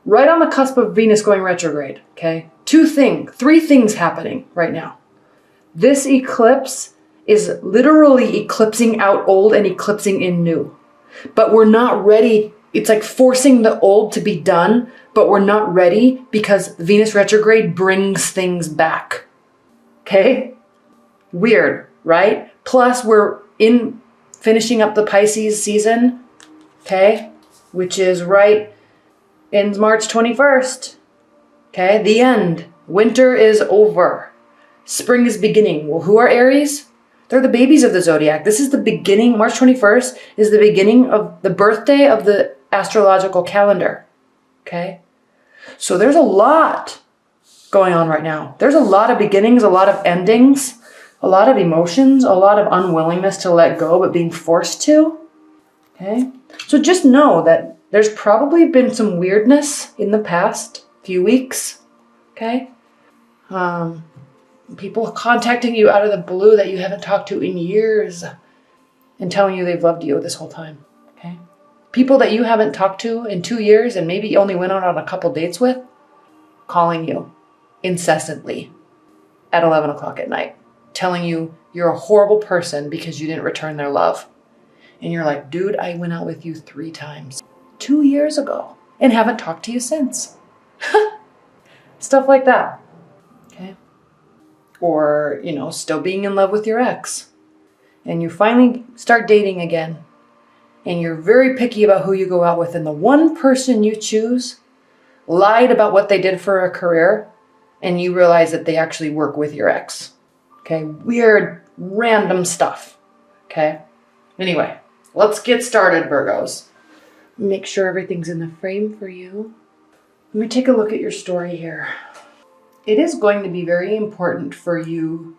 right on the cusp of Venus going retrograde, okay? Three things happening right now. This eclipse is literally eclipsing out old and eclipsing in new. But we're not ready. It's like forcing the old to be done, but we're not ready because Venus retrograde brings things back. Okay? Weird, right? Plus, we're finishing up the Pisces season, okay? Which is ends March 21st. Okay? The end. Winter is over. Spring is beginning. Well, who are Aries? They're the babies of the zodiac. This is the beginning. March 21st is the beginning of the birthday of the astrological calendar. Okay? So there's a lot going on right now. There's a lot of beginnings, a lot of endings, a lot of emotions, a lot of unwillingness to let go, but being forced to. Okay? So just know that there's probably been some weirdness in the past few weeks. Okay? People contacting you out of the blue that you haven't talked to in years and telling you they've loved you this whole time. Okay? People that you haven't talked to in 2 years and maybe only went out on a couple dates with, calling you incessantly at 11 o'clock at night, telling you you're a horrible person because you didn't return their love. And you're like, dude, I went out with you 3 times 2 years ago and haven't talked to you since. Stuff like that. Okay? Or, still being in love with your ex. And you finally start dating again. And you're very picky about who you go out with. And the one person you choose lied about what they did for a career. And you realize that they actually work with your ex. Okay? Weird, random stuff. Okay? Anyway, let's get started, Virgos. Make sure everything's in the frame for you. Let me take a look at your story here. It is going to be very important for you,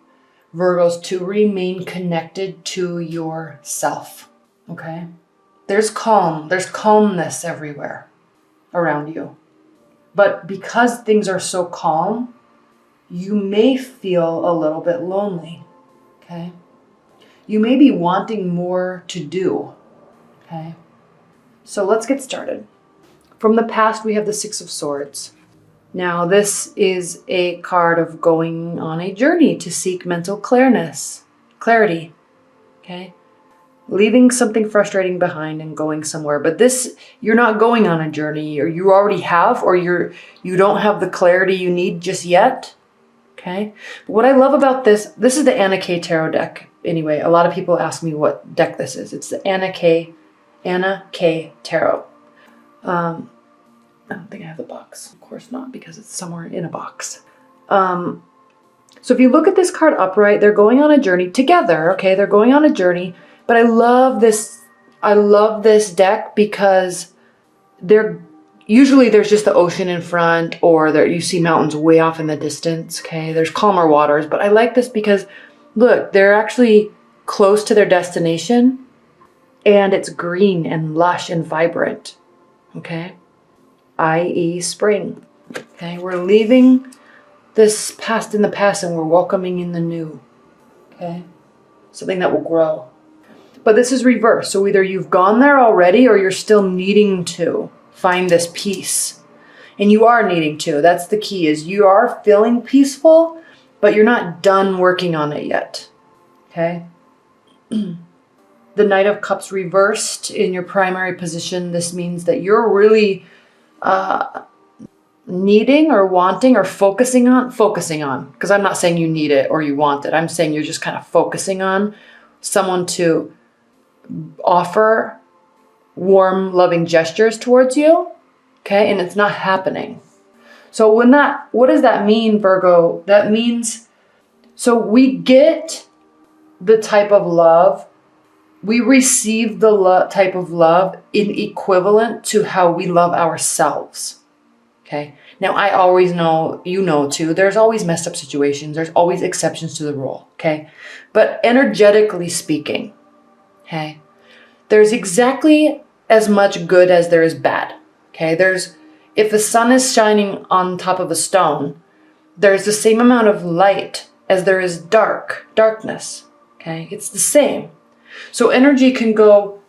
Virgos, to remain connected to yourself, okay? There's calmness everywhere around you. But because things are so calm, you may feel a little bit lonely, okay? You may be wanting more to do, okay? So let's get started. From the past, we have the Six of Swords. Now, this is a card of going on a journey to seek mental clarity, okay? Leaving something frustrating behind and going somewhere. But you're not going on a journey, or you already have, or you don't have the clarity you need just yet, okay? But what I love about this is the Anna K Tarot deck. Anyway, a lot of people ask me what deck this is. It's the Anna K Tarot. I don't think I have the box. Of course not, because it's somewhere in a box. So if you look at this card upright, they're going on a journey together, okay? They're going on a journey. But I love this deck because usually there's just the ocean in front, or you see mountains way off in the distance, okay? There's calmer waters. But I like this because, look, they're actually close to their destination, and it's green and lush and vibrant, okay? i.e. spring. Okay, we're leaving this past in the past and we're welcoming in the new. Okay, something that will grow. But this is reverse. So either you've gone there already or you're still needing to find this peace. And you are needing to. That's the key, is you are feeling peaceful, but you're not done working on it yet. Okay? The Knight of Cups reversed in your primary position. This means that you're really needing or wanting or focusing on, because I'm not saying you need it or you want it. I'm saying you're just kind of focusing on someone to offer warm, loving gestures towards you. Okay. And it's not happening. So what does that mean, Virgo? That means, so we get the type of love, we receive the type of love in equivalent to how we love ourselves. Okay. Now, I always know, too, there's always messed up situations. There's always exceptions to the rule. Okay. But energetically speaking, okay, there's exactly as much good as there is bad. Okay. If the sun is shining on top of a stone, there's the same amount of light as there is darkness. Okay. It's the same. So energy can go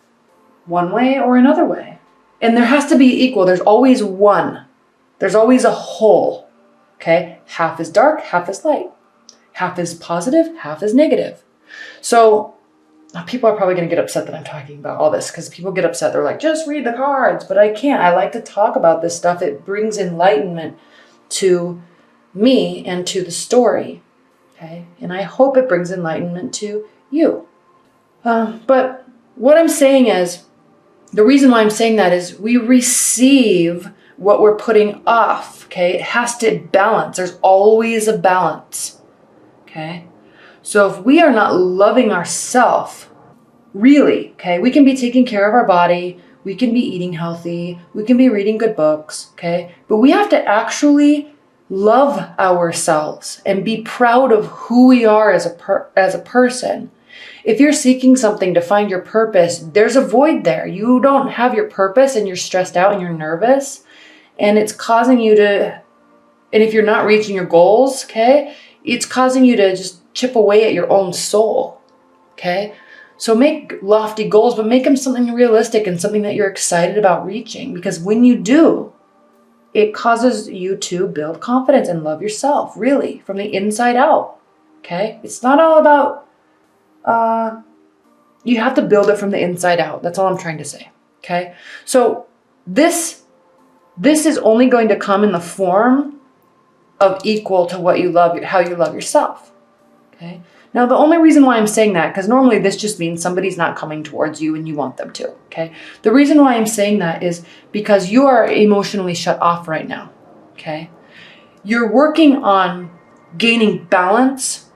one way or another way. And there has to be equal. There's always one. There's always a whole, okay? Half is dark, half is light. Half is positive, half is negative. So people are probably going to get upset that I'm talking about all this because people get upset. They're like, just read the cards. But I can't. I like to talk about this stuff. It brings enlightenment to me and to the story. Okay? And I hope it brings enlightenment to you. But what I'm saying is, the reason why I'm saying that is we receive what we're putting off. Okay? It has to balance. There's always a balance. Okay? So if we are not loving ourselves, really, okay, we can be taking care of our body, we can be eating healthy, we can be reading good books, okay, but we have to actually love ourselves and be proud of who we are as a person. If you're seeking something to find your purpose, there's a void there. You don't have your purpose and you're stressed out and you're nervous and it's causing you to, and if you're not reaching your goals, okay, it's causing you to just chip away at your own soul, okay? So make lofty goals, but make them something realistic and something that you're excited about reaching. Because when you do, it causes you to build confidence and love yourself, really, from the inside out, okay? It's not all about, you have to build it from the inside out. That's all I'm trying to say, okay? So this is only going to come in the form of equal to what you love, how you love yourself. Okay. Now, the only reason why I'm saying that, because normally this just means somebody's not coming towards you and you want them to. Okay. The reason why I'm saying that is because you are emotionally shut off right now. Okay. You're working on gaining balance,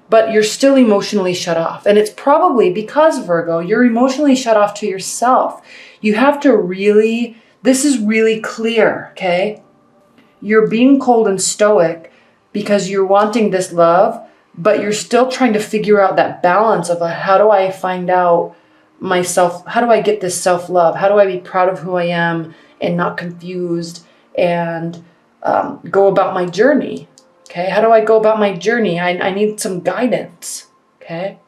but you're still emotionally shut off. And it's probably because, Virgo, you're emotionally shut off to yourself. You have to really, this is really clear. Okay. You're being cold and stoic because you're wanting this love, but you're still trying to figure out that balance of how do I find out myself? How do I get this self-love? How do I be proud of who I am and not confused and go about my journey? Okay. How do I go about my journey? I need some guidance. Okay.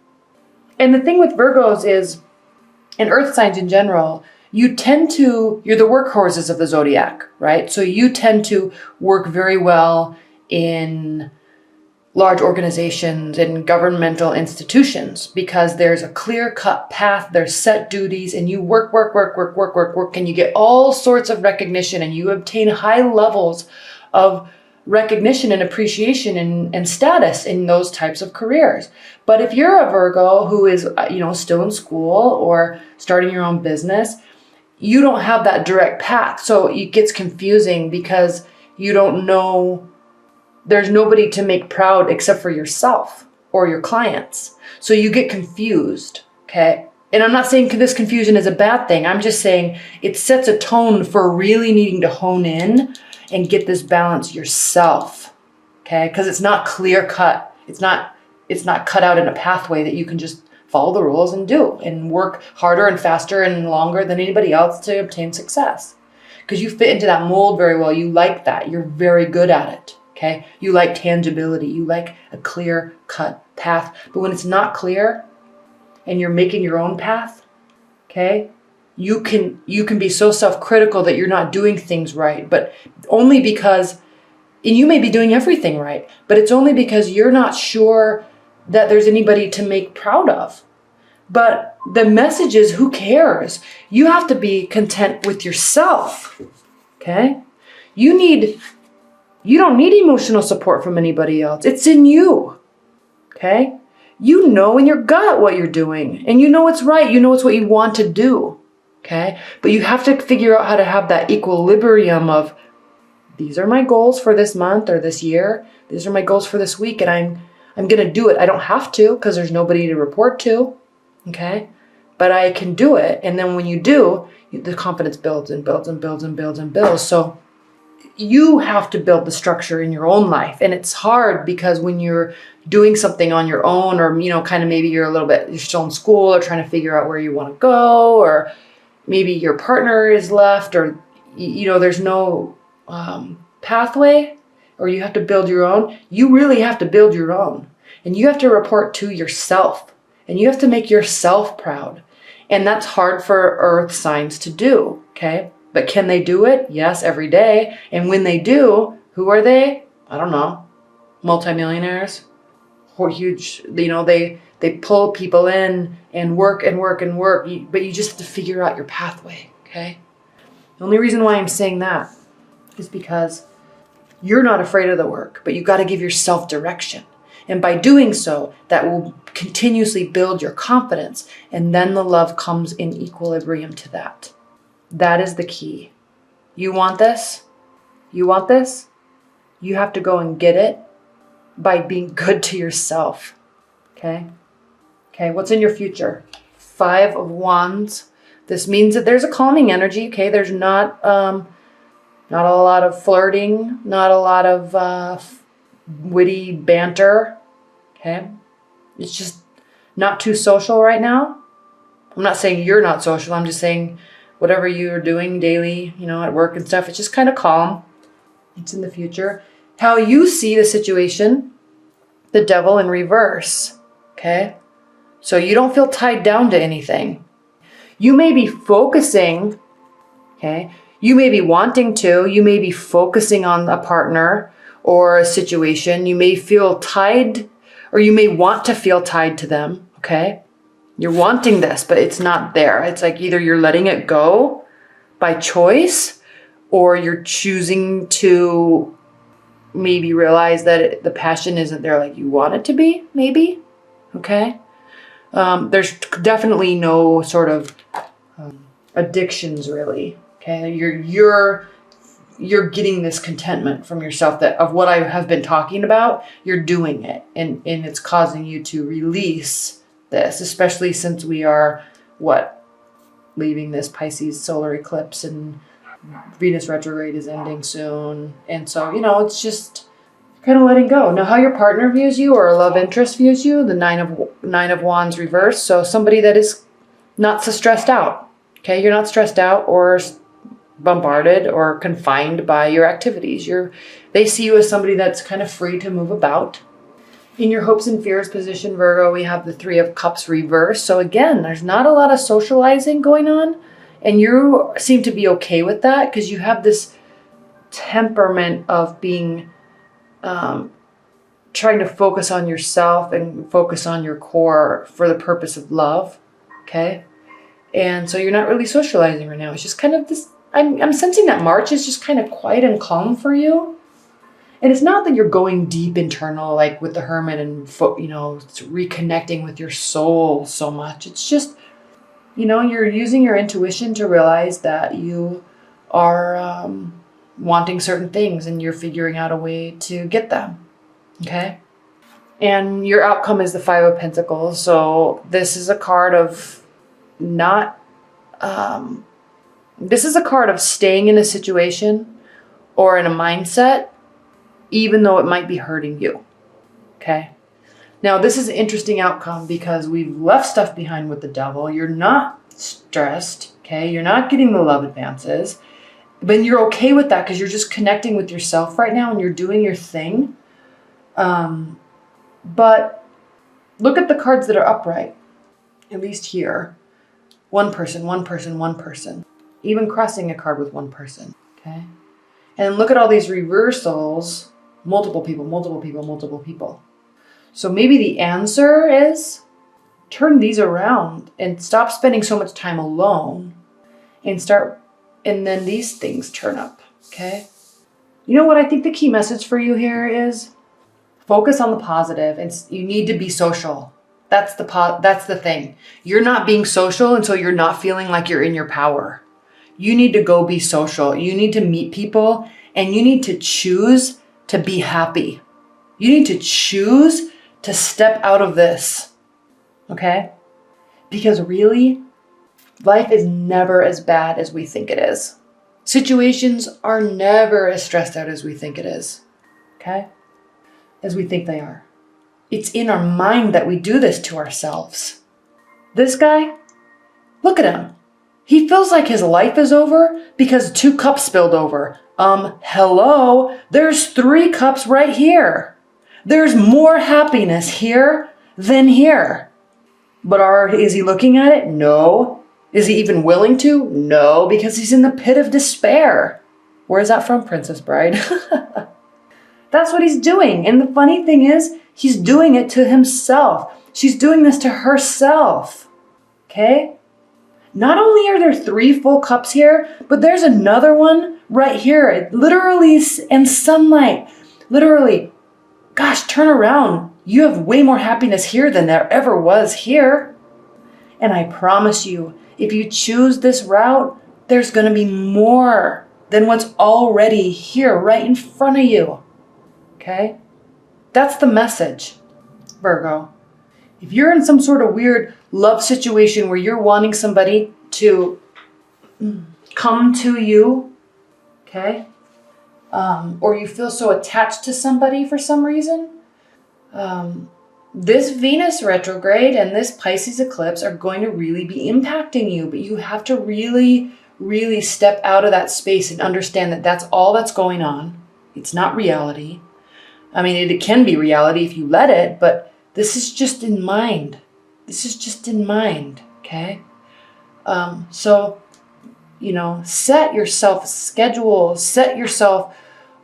And the thing with Virgos is, and earth signs in general, you're the workhorses of the zodiac, right? So you tend to work very well in large organizations and governmental institutions because there's a clear-cut path, there's set duties, and you work, and you get all sorts of recognition and you obtain high levels of recognition and appreciation and status in those types of careers. But if you're a Virgo who is, still in school or starting your own business, you don't have that direct path. So it gets confusing because you don't know, there's nobody to make proud except for yourself or your clients. So you get confused, okay? And I'm not saying this confusion is a bad thing. I'm just saying it sets a tone for really needing to hone in and get this balance yourself, okay? Because it's not clear cut. It's not cut out in a pathway that you can just follow the rules and do and work harder and faster and longer than anybody else to obtain success. Because you fit into that mold very well. You like that. You're very good at it. Okay. You like tangibility. You like a clear cut path. But when it's not clear and you're making your own path, okay, you can be so self-critical that you're not doing things right, but only because, and you may be doing everything right, but it's only because you're not sure that there's anybody to make proud of. But the message is, who cares? You have to be content with yourself. Okay? You don't need emotional support from anybody else. It's in you. Okay? You know in your gut what you're doing, and you know it's right. You know it's what you want to do. Okay? But you have to figure out how to have that equilibrium of, these are my goals for this month or this year. These are my goals for this week, and I'm going to do it. I don't have to because there's nobody to report to. Okay. But I can do it. And then when you do, the confidence builds and builds and builds and builds and builds. So you have to build the structure in your own life. And it's hard because when you're doing something on your own, or, kind of maybe you're still in school or trying to figure out where you want to go, or maybe your partner is left, or, there's no pathway, or you have to build your own. You really have to build your own, and you have to report to yourself, and you have to make yourself proud. And that's hard for earth signs to do. Okay. But can they do it? Yes, every day. And when they do, who are they? I don't know. Multimillionaires. Or huge, they pull people in and work and work and work. But you just have to figure out your pathway, okay? The only reason why I'm saying that is because you're not afraid of the work, but you got to give yourself direction. And by doing so, that will continuously build your confidence. And then the love comes in equilibrium to that. That is the key. You want this? You want this? You have to go and get it by being good to yourself. Okay? Okay, what's in your future? 5 of Wands. This means that there's a calming energy. Okay, there's not a lot of flirting, not a lot of witty banter. Okay, it's just not too social right now. I'm not saying you're not social. I'm just saying whatever you're doing daily, at work and stuff, it's just kind of calm. It's in the future. How you see the situation, the devil in reverse. Okay, so you don't feel tied down to anything. You may be focusing, okay? You may be wanting to, you may be focusing on a partner or a situation. You may feel tied, or you may want to feel tied to them, okay? You're wanting this, but it's not there. It's like either you're letting it go by choice, or you're choosing to maybe realize that the passion isn't there like you want it to be, maybe, okay? There's definitely no sort of addictions, really. Okay, you're getting this contentment from yourself that of what I have been talking about. You're doing it, and it's causing you to release this, especially since we are leaving this Pisces solar eclipse, and Venus retrograde is ending soon, and so it's just kind of letting go. Now, how your partner views you or a love interest views you, the nine of Wands reverse. So somebody that is not so stressed out. Okay, you're not stressed out or bombarded or confined by your activities. They see you as somebody that's kind of free to move about. In your hopes and fears position, Virgo, we have the 3 of Cups reverse. So again, there's not a lot of socializing going on, and you seem to be okay with that because you have this temperament of being trying to focus on yourself and focus on your core for the purpose of love. Okay. And so you're not really socializing right now. It's just kind of this, I'm sensing that March is just kind of quiet and calm for you. And it's not that you're going deep internal, like with the Hermit and, reconnecting with your soul so much. It's just, you're using your intuition to realize that you are, wanting certain things, and you're figuring out a way to get them. Okay. And your outcome is the 5 of Pentacles. So this is a card of this is a card of staying in a situation or in a mindset, even though it might be hurting you. Okay. Now, this is an interesting outcome because we've left stuff behind with the devil. You're not stressed. Okay. You're not getting the love advances. But you're okay with that because you're just connecting with yourself right now and you're doing your thing. But look at the cards that are upright, at least here. One person, one person, one person. Even crossing a card with one person, okay? And look at all these reversals. Multiple people, multiple people, multiple people. So maybe the answer is turn these around and stop spending so much time alone and then these things turn up, okay? You know what I think the key message for you here is? Focus on the positive, and you need to be social. That's the thing. You're not being social until you're not feeling like you're in your power. You need to go be social. You need to meet people, and you need to choose to be happy. You need to choose to step out of this, okay? Because really, life is never as bad as we think it is. Situations are never as stressed out as we think it is, okay? As we think they are. It's in our mind that we do this to ourselves. This guy, look at him. He feels like his life is over because 2 cups spilled over. Hello? There's 3 cups right here. There's more happiness here than here. But is he looking at it? No. Is he even willing to? No, because he's in the pit of despair. Where is that from, Princess Bride? That's what he's doing. And the funny thing is, he's doing it to himself. She's doing this to herself. Okay? Not only are there 3 full cups here, but there's another one right here. It literally, in sunlight. Literally, gosh, turn around. You have way more happiness here than there ever was here. And I promise you, if you choose this route, there's going to be more than what's already here right in front of you. Okay? That's the message, Virgo. If you're in some sort of weird love situation where you're wanting somebody to come to you, okay? Or you feel so attached to somebody for some reason, this Venus retrograde and this Pisces eclipse are going to really be impacting you, but you have to really, really step out of that space and understand that that's all that's going on. It's not reality. I mean, it can be reality if you let it, but this is just in mind. This is just in mind, okay? So, you know, set yourself a schedule, set yourself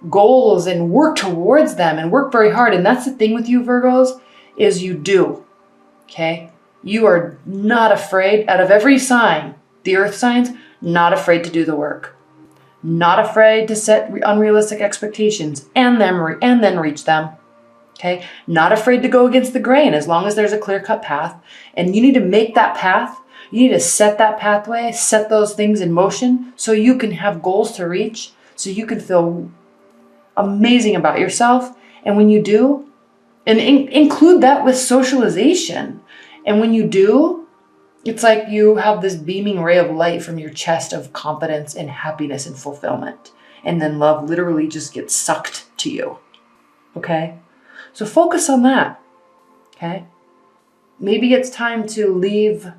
goals and work towards them and work very hard. And that's the thing with you, Virgos, is you do, okay? You are not afraid, out of every sign, the earth signs, not afraid to do the work. Not afraid to set unrealistic expectations and then reach them. Okay? Not afraid to go against the grain as long as there's a clear-cut path. And you need to make that path. You need to set that pathway, set those things in motion so you can have goals to reach, so you can feel amazing about yourself. And when you do, and include that with socialization. And when you do, it's like you have this beaming ray of light from your chest of confidence and happiness and fulfillment. And then love literally just gets sucked to you. Okay? So focus on that. Okay? Maybe it's time to leave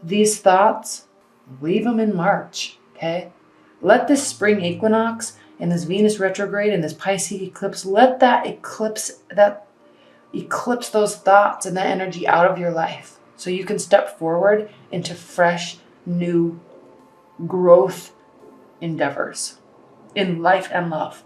these thoughts, leave them in March. Okay? Let this spring equinox and this Venus retrograde and this Pisces eclipse, let that eclipse those thoughts and that energy out of your life. So you can step forward into fresh, new growth endeavors in life and love.